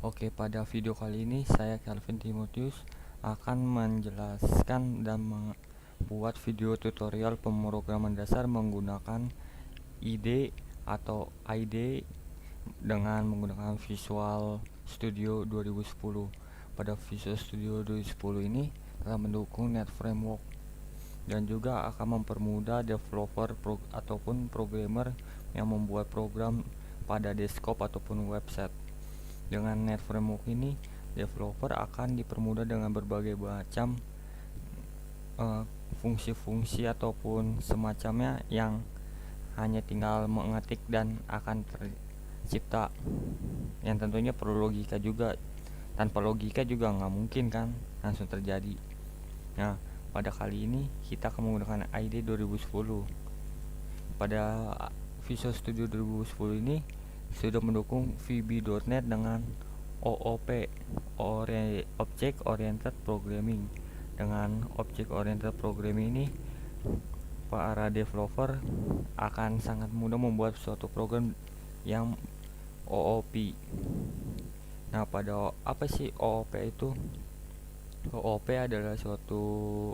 Oke, pada video kali ini saya Calvin Timotius akan menjelaskan dan membuat video tutorial pemrograman dasar menggunakan IDE atau IDE dengan menggunakan Visual Studio 2010. Pada Visual Studio 2010 ini telah mendukung Net Framework dan juga akan mempermudah developer ataupun programmer yang membuat program pada desktop ataupun website. Dengan Net Framework ini, developer akan dipermudah dengan berbagai macam fungsi-fungsi ataupun semacamnya yang hanya tinggal mengetik dan akan tercipta. Yang tentunya perlu logika juga. Tanpa logika juga nggak mungkin kan langsung terjadi. Nah, pada kali ini kita akan menggunakan IDE 2010. Pada Visual Studio 2010 ini sudah mendukung VB.NET dengan OOP, Object Oriented Programming. Dengan Object Oriented Programming ini, para developer akan sangat mudah membuat suatu program yang OOP. Nah, pada apa sih OOP itu? OOP adalah suatu,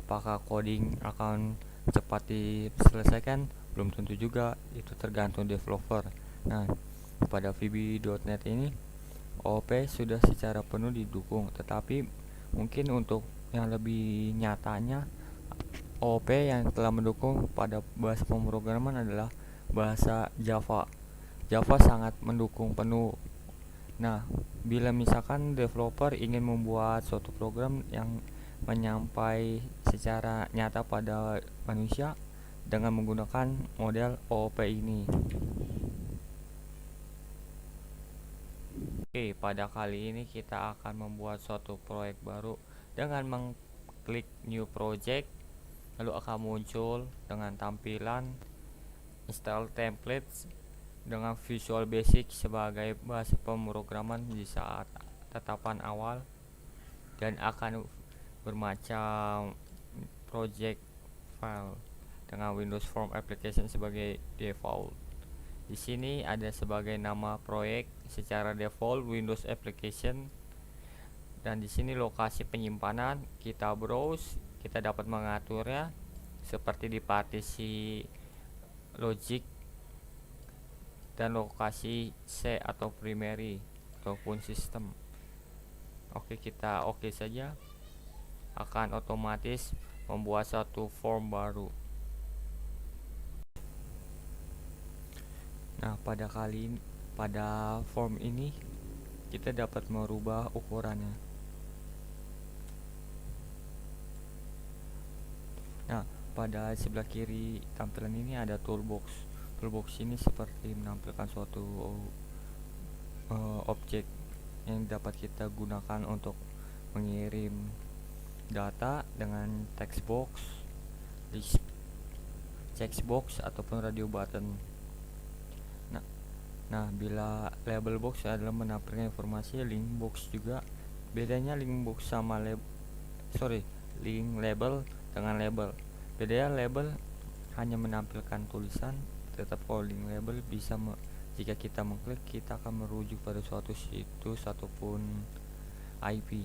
apakah coding akan cepat diselesaikan? Belum tentu juga, itu tergantung developer. Nah, pada VB.NET ini OOP sudah secara penuh didukung, tetapi mungkin untuk yang lebih nyatanya OOP yang telah mendukung pada bahasa pemrograman adalah bahasa Java. Java sangat mendukung penuh. Nah, bila misalkan developer ingin membuat suatu program yang menyampai secara nyata pada manusia dengan menggunakan model OOP ini. Oke, pada kali ini kita akan membuat suatu proyek baru dengan mengklik new project, lalu akan muncul dengan tampilan install templates dengan Visual Basic sebagai bahasa pemrograman di saat tetapan awal, dan akan bermacam project file dengan Windows Form Application sebagai default. Di sini ada sebagai nama proyek secara default Windows Application, dan di sini lokasi penyimpanan kita browse, kita dapat mengaturnya seperti di partisi logic dan lokasi C atau primary ataupun sistem. Oke, kita oke saja, akan otomatis membuat satu form baru. Nah, pada form ini kita dapat merubah ukurannya. Nah, pada sebelah kiri tampilan ini ada toolbox. Toolbox ini seperti menampilkan suatu objek yang dapat kita gunakan untuk mengirim data dengan text box, list checkbox ataupun radio button. Nah, bila label box adalah menampilkan informasi, link box juga. Bedanya link box sama link label dengan label. Bedanya label hanya menampilkan tulisan, tetap kalau link label bisa jika kita mengklik kita akan merujuk pada suatu situs ataupun IP.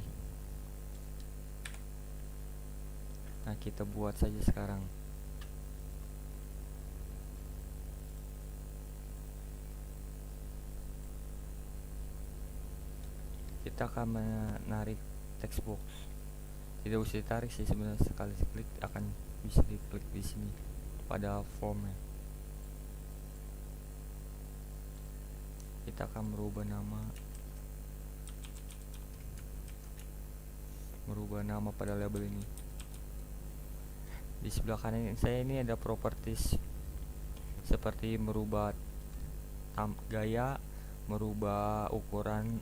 Nah, kita buat saja sekarang. Kita akan menarik text box. Tidak usah ditarik sih sebenarnya, sekali klik akan bisa diklik di sini pada formnya. Kita akan merubah nama pada label ini. Di sebelah kanan saya ini ada properties seperti merubah gaya, merubah ukuran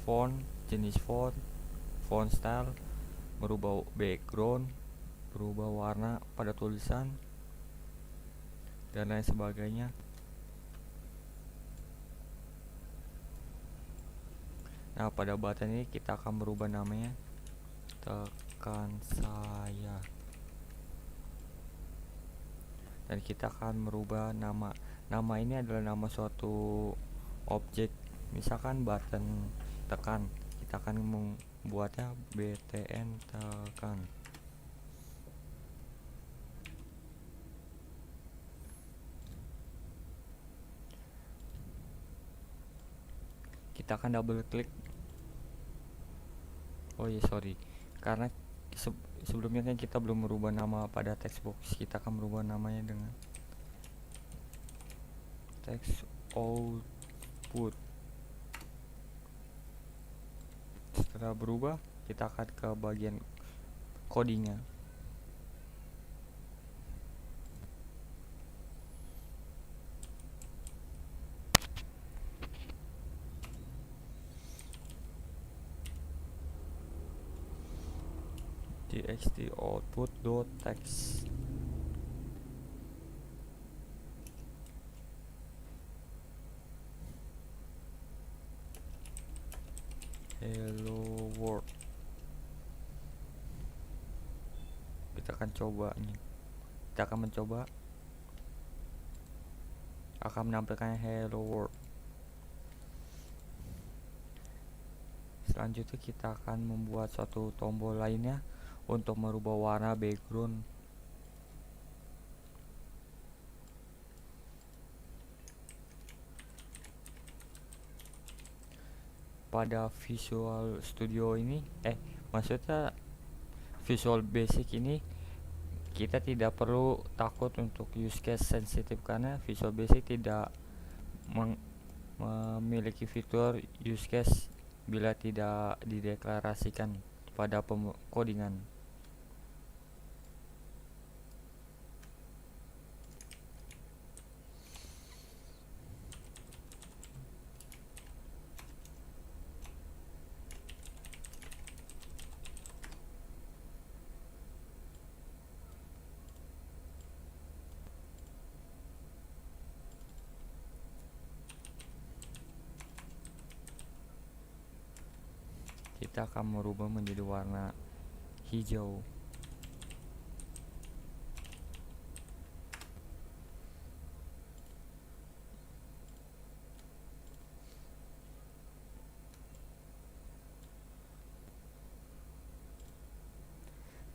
font, jenis font style, merubah background, berubah warna pada tulisan, dan lain sebagainya. Nah, pada button ini kita akan merubah namanya, tekan saya, dan kita akan merubah nama ini adalah nama suatu objek misalkan button tekan, kita akan membuatnya btn tekan. Kita akan double klik. Oh iya, sorry, karena sebelumnya kan kita belum merubah nama pada text box. Kita akan merubah namanya dengan text output. Setelah berubah, kita akan ke bagian codingnya. txt output dot text. Hello world. Kita akan coba nih. Kita akan mencoba akan menampilkan hello world. Selanjutnya kita akan membuat suatu tombol lainnya untuk merubah warna background. Pada Visual Studio ini maksudnya Visual Basic ini kita tidak perlu takut untuk use case sensitif, karena Visual Basic tidak memiliki fitur use case bila tidak dideklarasikan pada codingan. Kita akan merubah menjadi warna hijau.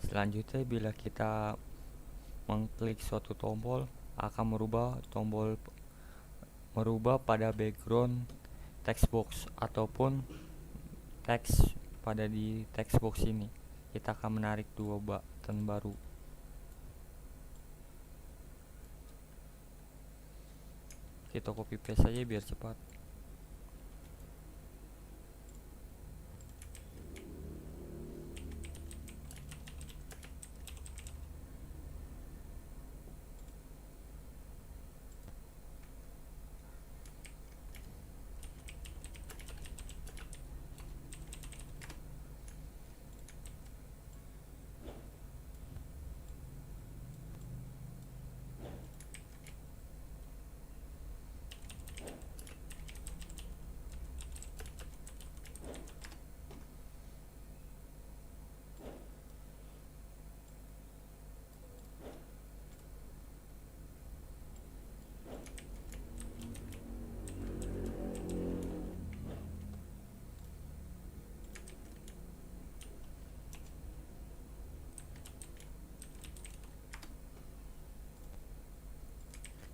Selanjutnya, bila kita mengklik suatu tombol, akan merubah pada background text box ataupun teks pada di text box ini. Kita akan menarik dua button baru. Kita copy paste saja biar cepat.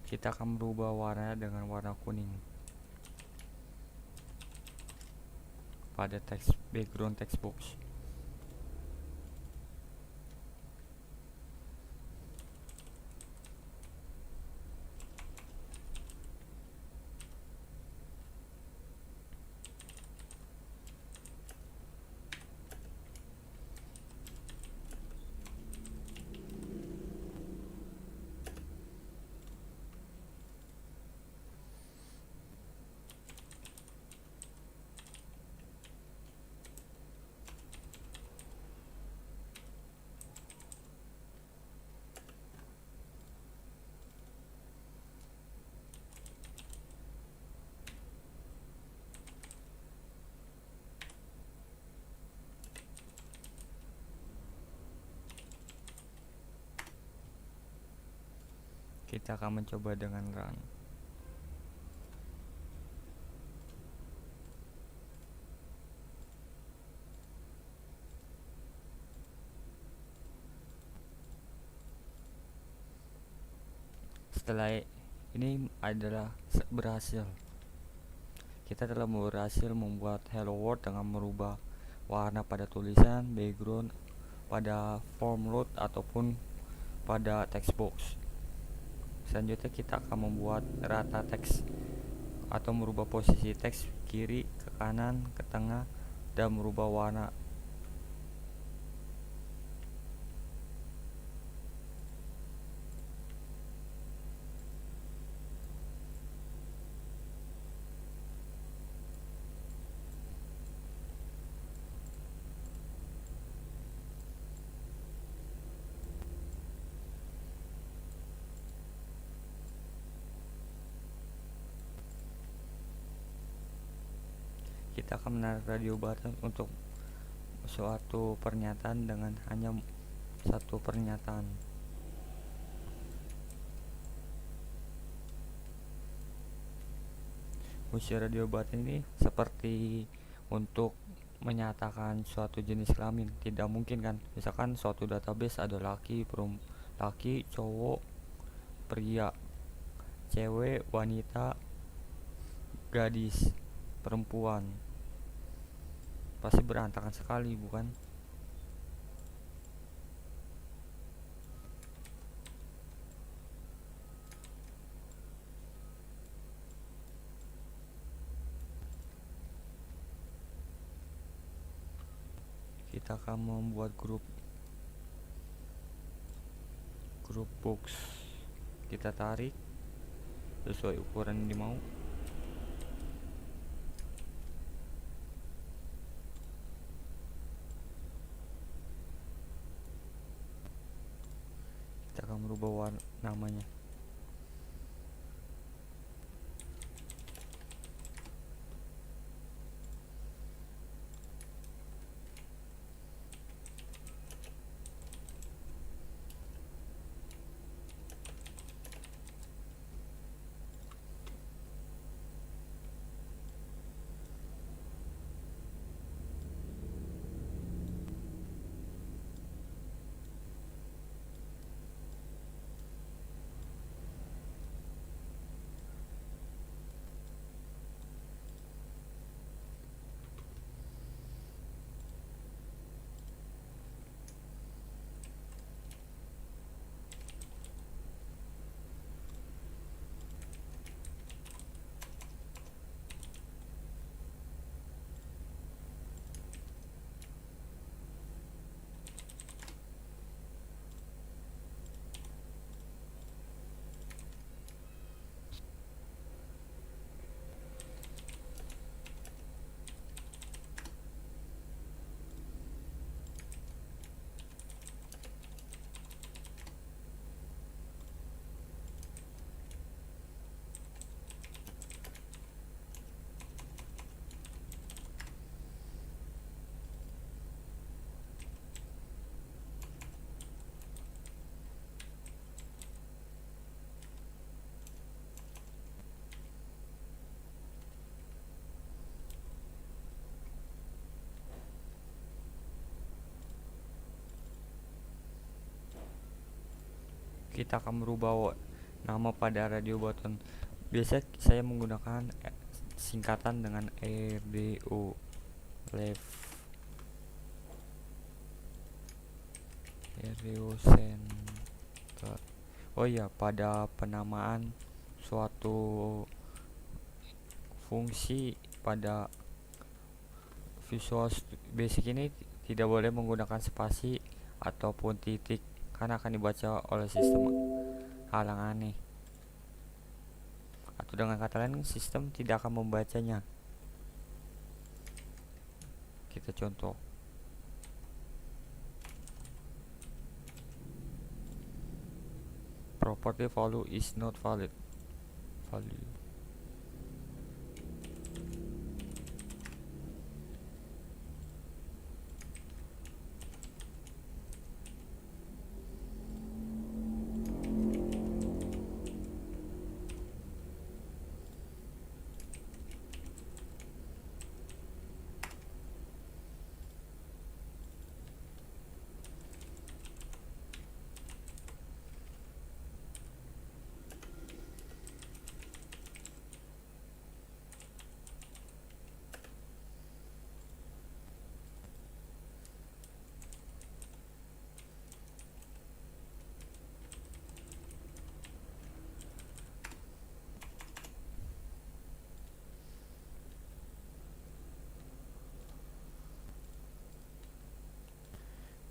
Kita akan merubah warna dengan warna kuning pada background text box. Kita akan mencoba dengan run. Setelah ini adalah berhasil. Kita telah berhasil membuat hello world dengan merubah warna pada tulisan, background, pada form load ataupun pada text box. Selanjutnya kita akan membuat rata teks atau merubah posisi teks kiri ke kanan ke tengah dan merubah warna. Kita akan menarik radio button untuk suatu pernyataan dengan hanya satu pernyataan. Fungsi radio button ini seperti untuk menyatakan suatu jenis kelamin. Tidak mungkin kan, misalkan suatu database ada laki, laki, cowok, pria, cewek, wanita, gadis, perempuan. Pasti berantakan sekali, bukan? Kita akan membuat grup box. Kita tarik sesuai ukuran yang dimau. Kita akan merubah namanya. Kita akan merubah nama pada radio button. Biasa saya menggunakan singkatan dengan RDO, left, radio center. Oh iya, pada penamaan suatu fungsi pada Visual Basic ini tidak boleh menggunakan spasi ataupun titik karena akan dibaca oleh sistem hal yang aneh, atau dengan kata lain sistem tidak akan membacanya. Kita contoh, property value is not valid. Value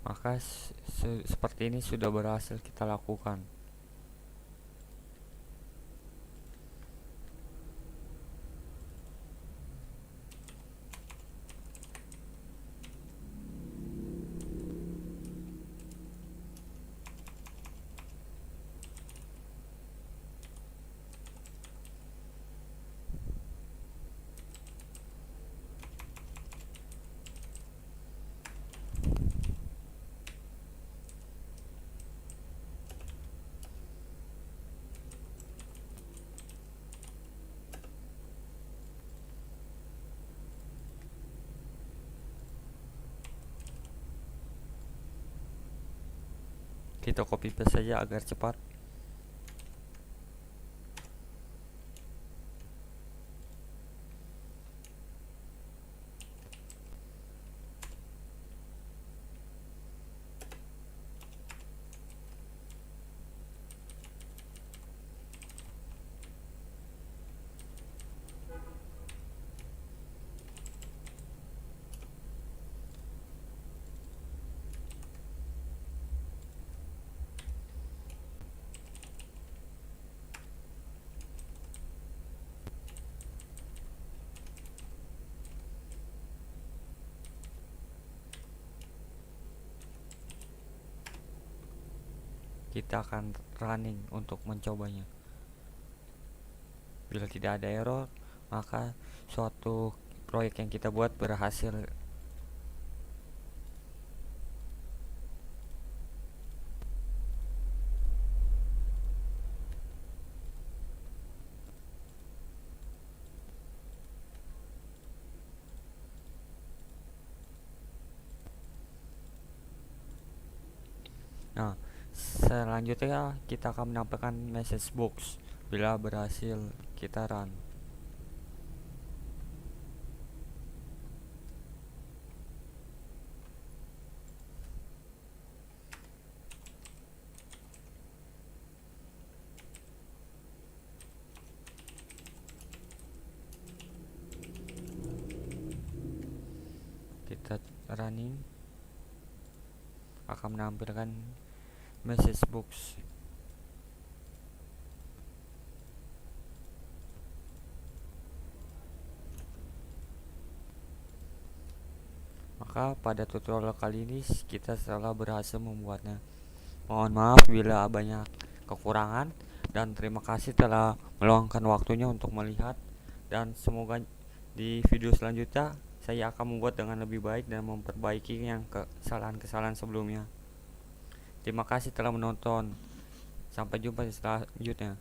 Maka seperti ini sudah berhasil kita lakukan. Kita copy paste saja agar cepat. Kita akan running untuk mencobanya. Bila tidak ada error, maka suatu proyek yang kita buat berhasil. Nah, selanjutnya kita akan menampilkan message box bila berhasil kita run. Kita running akan menampilkan message box. Maka pada tutorial kali ini kita telah berhasil membuatnya. Mohon maaf bila banyak kekurangan, dan terima kasih telah meluangkan waktunya untuk melihat, dan semoga di video selanjutnya saya akan membuat dengan lebih baik dan memperbaiki yang kesalahan-kesalahan sebelumnya. Terima kasih telah menonton. Sampai jumpa di selanjutnya.